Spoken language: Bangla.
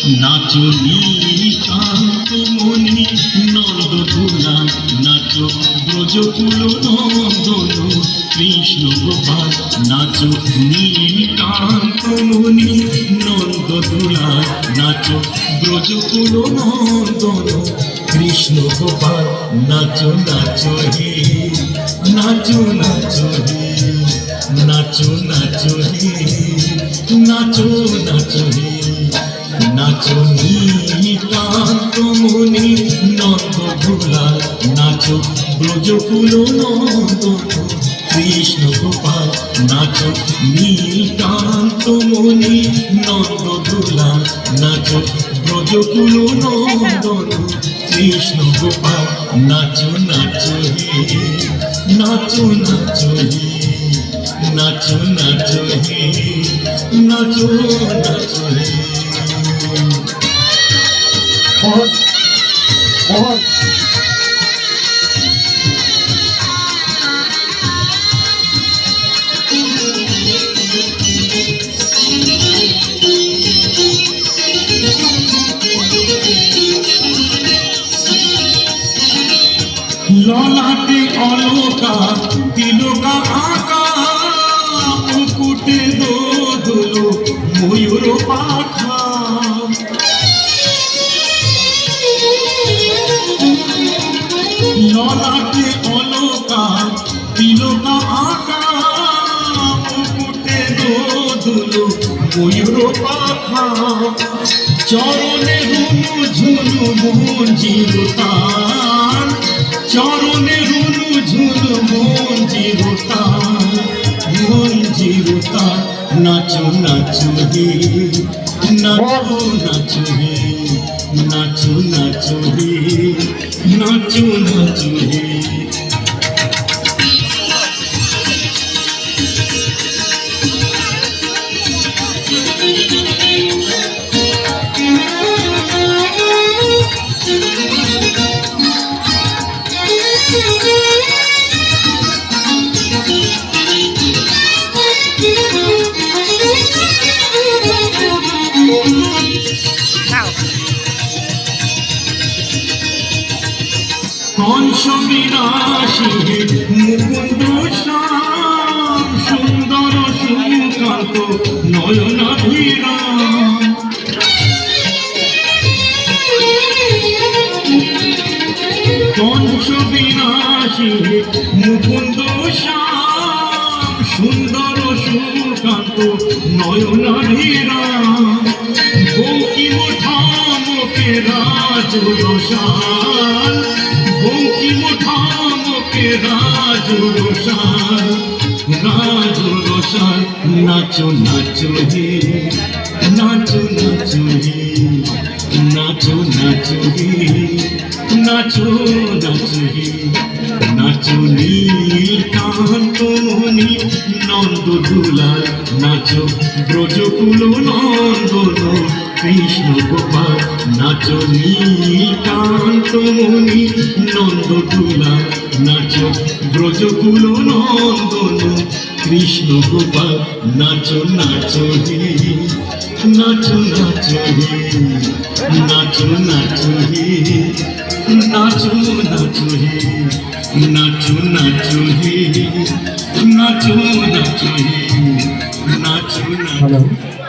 নাচো নীলকান্ত মণি নন্দ দুলা, নাচো ব্রজকুল নন্দন কৃষ্ণ গোপাল। নাচো নীলকান্ত মণি নন্দ দুলা, নাচো ব্রজকুল নন্দন কৃষ্ণ গোপাল। নাচো নাচো হে, নাচো নাচো হে, নাচো নাচো হে, নাচো নাচো হে। নাচো নীলকান্ত মণি নন্দ দুলা, নাচো ব্রজকুল নন্দন কৃষ্ণ গোপাল। নাচো নীলকান্ত মণি নন্দ দুলা, নাচো ব্রজকুল নন্দন কৃষ্ণ গোপাল। নাচো নাচো হে, নাচো নাচো হে, নাচো নাচো হে, নাচো নাচো হে। ললাটে অলকা তিলকা আঁকা, মুকুটে দোদুলো ময়ূর পাখা। ললাটে অলকা তিলকা আঁকা, মুকুটে দোদুলো ময়ূর পাখা। চরণে রুনু ঝুনু মঞ্জির তার, চরণে রুনু ঝুনু মঞ্জির তার, মঞ্জির তার। নাচো নাচো হে, নাচো নাচো হে, নাচো নাচো হে, নাচো নাচো হে। কংস বিনাশী মুকুন্দ শ্যাম, সুন্দর সুকান্ত নয়নাভিরাম। কংস বিনাশী মুকুন্দ শ্যাম, সুন্দর সুকান্ত নয়নাভিরাম। বঙ্কিম ঠামকে রাজ রসাল, বঙ্কিম ঠামকে রাজ রসাল, রাজ রসাল। নাচো নাচো হে, নাচো নাচো হে, নাচো নাচো হে, নাচো নাচো হে। নাচো নীলকান্ত মণি নন্দ দুলা, নাচো ব্রজকুল নন্দন কৃষ্ণ গোপাল। নাচো নীলকান্ত মণি নন্দ দুলা, নাচো ব্রজকুল নন্দন কৃষ্ণ গোপাল। নাচো নাচো হে, নাচো নাচো হে, নাচো নাচো হে, নাচো নাচো হে, নাচো নাচো হে, নাচো নাচো হে, নাচো নাচো।